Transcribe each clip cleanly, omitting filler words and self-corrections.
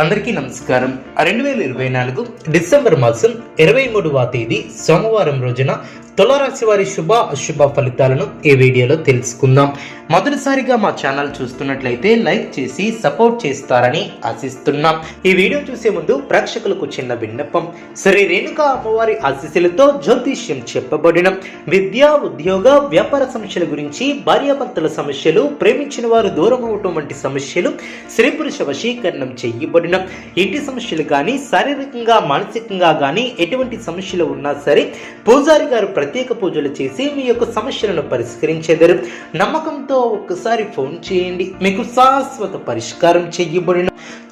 అందరికీ నమస్కారం. 2024 డిసెంబర్ మాసం 23వ తేదీ సోమవారం రోజున తులారాశి వారి శుభ అశుభ ఫలితాలను ఈ వీడియోలో తెలుసుకుందాం. మొదటిసారిగా మా ఛానల్ చూస్తున్నట్లయితే లైక్ చేసి సపోర్ట్ చేస్తారని ఆశిస్తున్నాం. ఈ వీడియో చూసే ముందు ప్రేక్షకులకు చిన్న విన్నపం. శ్రీ రేణుకా అమ్మవారి ఆశీస్సులతో జ్యోతిష్యం చెప్పబడిన విద్య, ఉద్యోగ, వ్యాపార సమస్యల గురించి, భార్యాభర్తల సమస్యలు, ప్రేమించిన వారు దూరం అవటం వంటి సమస్యలు, స్త్రీ పురుష వశీకరణం చేయబడిన ఇంటి సమస్యలు కానీ, శారీరకంగా మానసికంగా కానీ ఎటువంటి సమస్యలు ఉన్నా సరే పూజారి గారు ప్రత్యేక పూజలు చేసి మీ యొక్క సమస్యలను పరిష్కరించేదారు. నమ్మకంతో ఒక్కసారి ఫోన్ చేయండి, మీకు శాశ్వత పరిష్కారం చేయబడిన.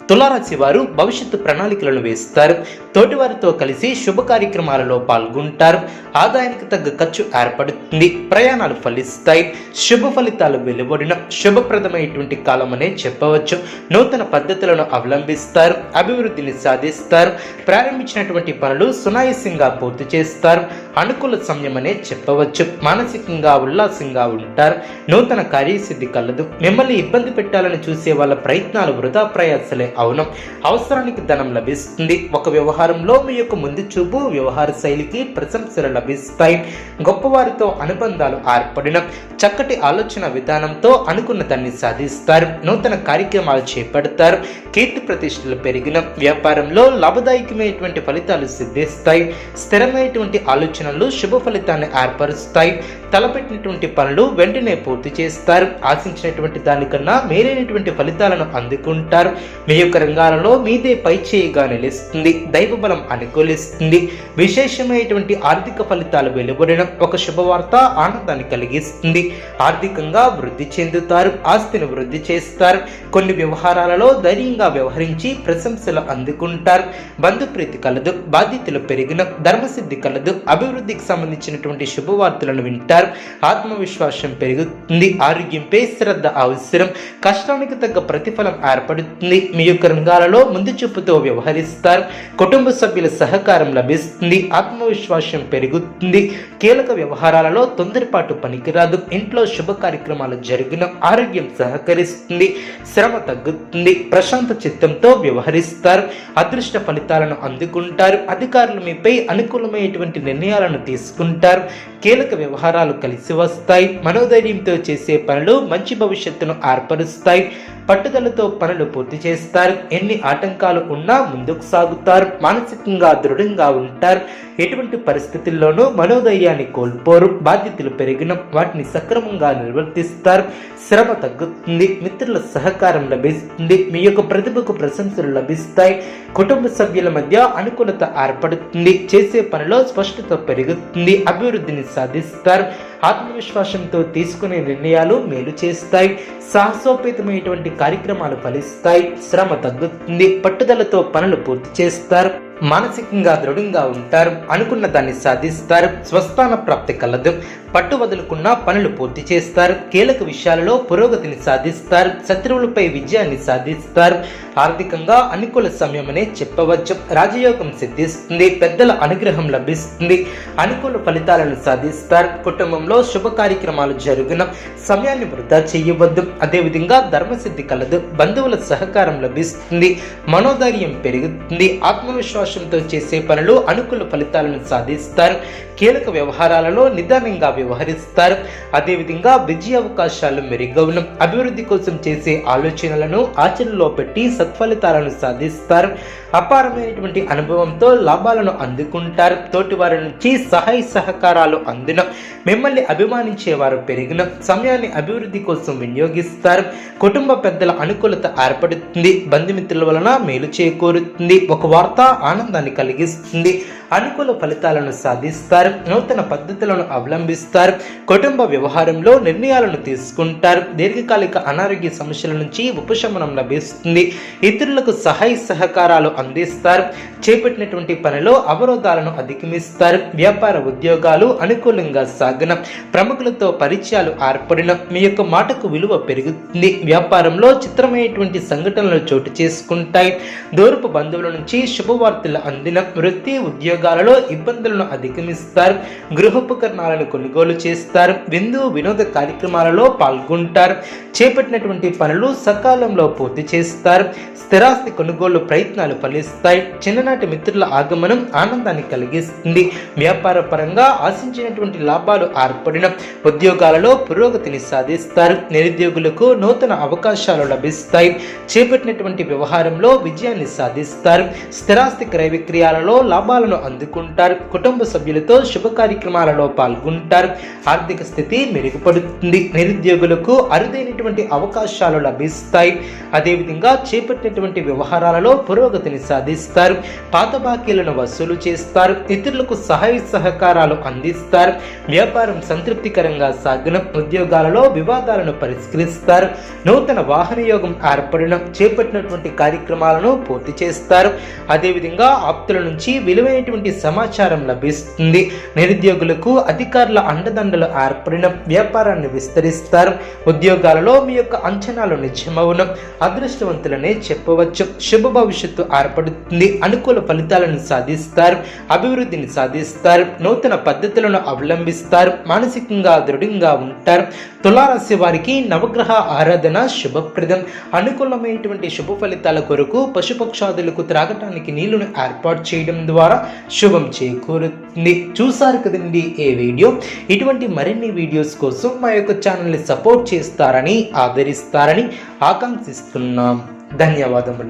తులారాశి వారు భవిష్యత్తు ప్రణాళికలను వేస్తారు. తోటివారితో కలిసి శుభ కార్యక్రమాలలో పాల్గొంటారు. ఆదాయానికి తగ్గ ఖర్చు ఏర్పడుతుంది. ప్రయాణాలు ఫలిస్తాయి. శుభ ఫలితాలు వెలువడిన శుభప్రదమైనటువంటి కాలం అనే చెప్పవచ్చు. నూతన పద్ధతులను అవలంబిస్తారు. అభివృద్ధిని సాధిస్తారు. ప్రారంభించినటువంటి పనులు సునాయాసంగా పూర్తి చేస్తారు. అనుకూల సమయం అనే చెప్పవచ్చు. మానసికంగా ఉల్లాసంగా ఉంటారు. నూతన కార్యసిద్ధి కలదు. మిమ్మల్ని ఇబ్బంది పెట్టాలని చూసే వాళ్ళ ప్రయత్నాలు వృధా ప్రయాసలే అవును. అవసరానికి ధనం లభిస్తుంది. ఒక వ్యవహారంలో మీ యొక్క ముందు చూపు, వ్యవహార శైలికి ప్రశంసలు లభిస్తాయి. గొప్పవారితో అనుబంధాలు ఏర్పడిన చక్కటి ఆలోచన విధానంతో అనుకున్న దాన్ని సాధిస్తారు. నూతన కార్యక్రమాలు చేపడతారు. కీర్తి ప్రతిష్టలు పెరిగిన వ్యాపారంలో లాభదాయకమైనటువంటి ఫలితాలు సిద్ధిస్తాయి. స్థిరమైనటువంటి ఆలోచనలు శుభ ఫలితాన్ని ఏర్పరుస్తాయి. తలపెట్టినటువంటి పనులు వెంటనే పూర్తి చేస్తారు. ఆశించినటువంటి దానికన్నా మేలైనటువంటి ఫలితాలను అందుకుంటారు. మీ యొక్క రంగాలలో మీదే పై చేయిగా నిలుస్తుంది. దైవ బలం అనుకూలిస్తుంది. విశేషమైనటువంటి ఆర్థిక ఫలితాలు వెలువడిన ఒక శుభవార్త ఆనందాన్ని కలిగిస్తుంది. ఆర్థికంగా వృద్ధి చెందుతారు. ఆస్తిని వృద్ధి చేస్తారు. కొన్ని వ్యవహారాలలో ధైర్యంగా వ్యవహరించి ప్రశంసలు అందుకుంటారు. బంధుప్రీతి కలదు. బాధ్యతలు పెరిగిన ధర్మసిద్ధి కలదు. అభివృద్ధికి సంబంధించినటువంటి శుభవార్తలను వింటారు. ఆత్మవిశ్వాసం పెరుగుతుంది. ఆరోగ్యంపై శ్రద్ధ అవసరం. కష్టానికి తగ్గ ప్రతిఫలం ఏర్పడుతుంది. మీ యొక్క రంగాలలో ముందు చూపుతో వ్యవహరిస్తారు. కుటుంబ సభ్యుల సహకారం లభిస్తుంది. ఆత్మవిశ్వాసం పెరుగుతుంది. కీలక వ్యవహారాలలో తొందరపాటు పనికిరాదు. ఇంట్లో శుభ కార్యక్రమాలు జరిగిన ఆరోగ్యం సహకరిస్తుంది. శ్రమ తగ్గుతుంది. ప్రశాంత చిత్తంతో వ్యవహరిస్తారు. అదృష్ట ఫలితాలను అందుకుంటారు. అధికారులు మీపై అనుకూలమైనటువంటి నిర్ణయాలను తీసుకుంటారు. కీలక వ్యవహారాలు కలిసి వస్తాయి. మనోధైర్యంతో చేసే పనులు మంచి భవిష్యత్తును ఏర్పరుస్తాయి. పట్టుదలతో పనులు పూర్తి చేస్తారు. ఎన్ని ఆటంకాలు ఉన్నా ముందుకు సాగుతారు. మానసికంగా దృఢంగా ఉంటారు. ఎటువంటి పరిస్థితుల్లోనూ మనోధైర్యాన్ని కోల్పోరు. బాధ్యతలు పెరిగిన వాటిని సక్రమంగా నిర్వర్తిస్తారు. శ్రమ తగ్గుతుంది. మిత్రుల సహకారం లభిస్తుంది. మీ యొక్క ప్రతిభకు ప్రశంసలు లభిస్తాయి. కుటుంబ సభ్యుల మధ్య అనుకూలత ఏర్పడుతుంది. చేసే పనిలో స్పష్టత పెరుగుతుంది. అభివృద్ధిని సాధిస్తారు. ఆత్మవిశ్వాసంతో తీసుకునే నిర్ణయాలు మేలు చేస్తాయి. సాహసోపేతమైనటువంటి కార్యక్రమాలు ఫలిస్తాయి. శ్రమ తగ్గుతుంది. పట్టుదలతో పనులు పూర్తి చేస్తారు. మానసికంగా దృఢంగా ఉంటారు. అనుకున్న దాన్ని సాధిస్తారు. స్వస్థాన ప్రాప్తి కలదు. పట్టు వదులుకున్న పనులు పూర్తి చేస్తారు. కీలక విషయాలలో పురోగతిని సాధిస్తారు. శత్రువులపై విజయాన్ని సాధిస్తారు. ఆర్థికంగా అనుకూల సమయం అనే చెప్పవచ్చు. రాజయోగం సిద్ధిస్తుంది. పెద్దల అనుగ్రహం లభిస్తుంది. అనుకూల ఫలితాలను సాధిస్తారు. కుటుంబంలో శుభ కార్యక్రమాలు జరుగున సమయాన్ని వృధా చేయవద్దు. అదేవిధంగా ధర్మసిద్ధి కలదు. బంధువుల సహకారం లభిస్తుంది. మనోధైర్యం పెరుగుతుంది. ఆత్మవిశ్వాసంతో చేసే పనులు అనుకూల ఫలితాలను సాధిస్తారు. కీలక వ్యవహారాలలో నిదానంగా వ్యవహరిస్తారు. అదేవిధంగా విజయ అవకాశాలు మెరుగవును. అభివృద్ధి కోసం చేసే ఆలోచనలను ఆచరణలో పెట్టి సత్ఫలితాలను సాధిస్తారు. అపారమైనటువంటి అనుభవంతో లాభాలను అందుకుంటారు. తోటివారి నుంచి సహాయ సహకారాలు అందిన మిమ్మల్ని అభిమానించేవారు పెరిగిన సమయాన్ని అభివృద్ధి కోసం వినియోగిస్తారు. కుటుంబ పెద్దల అనుకూలత ఏర్పడుతుంది. బంధుమిత్రుల వలన మేలు చేకూరుతుంది. ఒక వార్త ఆనందాన్ని కలిగిస్తుంది. అనుకూల ఫలితాలను సాధిస్తారు. నూతన పద్ధతులను అవలంబిస్తారు. కుటుంబ వ్యవహారంలో నిర్ణయాలను తీసుకుంటారు. దీర్ఘకాలిక అనారోగ్య సమస్యల నుంచి ఉపశమనం లభిస్తుంది. ఇతరులకు సహాయ సహకారాలు అందిస్తారు. చేపట్టినటువంటి పనిలో అవరోధాలను అధిగమిస్తారు. వ్యాపార ఉద్యోగాలు అనుకూలంగా సాగిన ప్రముఖులతో పరిచయాలు ఏర్పడిన మీ యొక్క మాటకు విలువ పెరుగుతుంది. వ్యాపారంలో చిత్రమైనటువంటి సంఘటనలు చోటు చేసుకుంటాయి. దూరపు బంధువుల నుంచి శుభవార్తలు అందిన వృత్తి ఉద్యోగ ఉద్యోగాలలో ఇబ్బందులను అధిగమిస్తారు. గృహోపకరణాలను కొనుగోలు చేస్తారు. విందు వినోద కార్యక్రమాలలో పాల్గొంటారు. చేపట్టినటువంటి పనులు సకాలంలో పూర్తి చేస్తారు. స్థిరాస్తి కొనుగోలు ప్రయత్నాలు ఫలిస్తాయి. చిన్ననాటి మిత్రుల ఆగమనం ఆనందాన్ని కలిగిస్తుంది. వ్యాపార పరంగా ఆశించినటువంటి లాభాలు ఏర్పడిన ఉద్యోగాలలో పురోగతిని సాధిస్తారు. నిరుద్యోగులకు నూతన అవకాశాలు లభిస్తాయి. చేపట్టినటువంటి వ్యవహారంలో విజయాన్ని సాధిస్తారు. స్థిరాస్తి క్రయ విక్రయాలలో లాభాలను అందుకుంటారు. కుటుంబ సభ్యులతో శుభ కార్యక్రమాలలో పాల్గొంటారు. ఆర్థిక స్థితి మెరుగుపడుతుంది. నిరుద్యోగులకు అరుదైనటువంటి అవకాశాలు లభిస్తాయి. అదేవిధంగా చేపట్టినటువంటి వ్యవహారాలలో పురోగతిని సాధిస్తారు. పాత బాకీలను వసూలు చేస్తారు. ఇతరులకు సహాయ సహకారాలు అందిస్తారు. వ్యాపారం సంతృప్తికరంగా సాగిన ఉద్యోగాలలో వివాదాలను పరిష్కరిస్తారు. నూతన వాహన యోగం ఏర్పడిన చేపట్టినటువంటి కార్యక్రమాలను పూర్తి చేస్తారు. అదేవిధంగా ఆప్తుల నుంచి విలువైనటువంటి సమాచారం లభిస్తుంది. నిరుద్యోగులకు అధికారుల అండదండలు ఏర్పడిన వ్యాపారాన్ని విస్తరిస్తారు. ఉద్యోగాలలో మీ యొక్క అంచనాలు నిజమవును. అదృష్టవంతులనే చెప్పవచ్చు. శుభ భవిష్యత్తు ఏర్పడుతుంది. అనుకూల ఫలితాలను సాధిస్తారు. అభివృద్ధిని సాధిస్తారు. నూతన పద్ధతులను అవలంబిస్తారు. మానసికంగా దృఢంగా ఉంటారు. తులారాశి వారికి నవగ్రహ ఆరాధన శుభప్రదం. అనుకూలమైనటువంటి శుభ ఫలితాల కొరకు పశుపక్షాదులకు త్రాగటానికి నీళ్లను ఏర్పాటు చేయడం ద్వారా శుభం చేకూరుతుంది. చూసారు కదండి ఈ వీడియో. ఇటువంటి మరిన్ని వీడియోస్ కోసం మా యొక్క ఛానల్ని సపోర్ట్ చేస్తారని ఆదరిస్తారని ఆకాంక్షిస్తున్నాం. ధన్యవాదములు.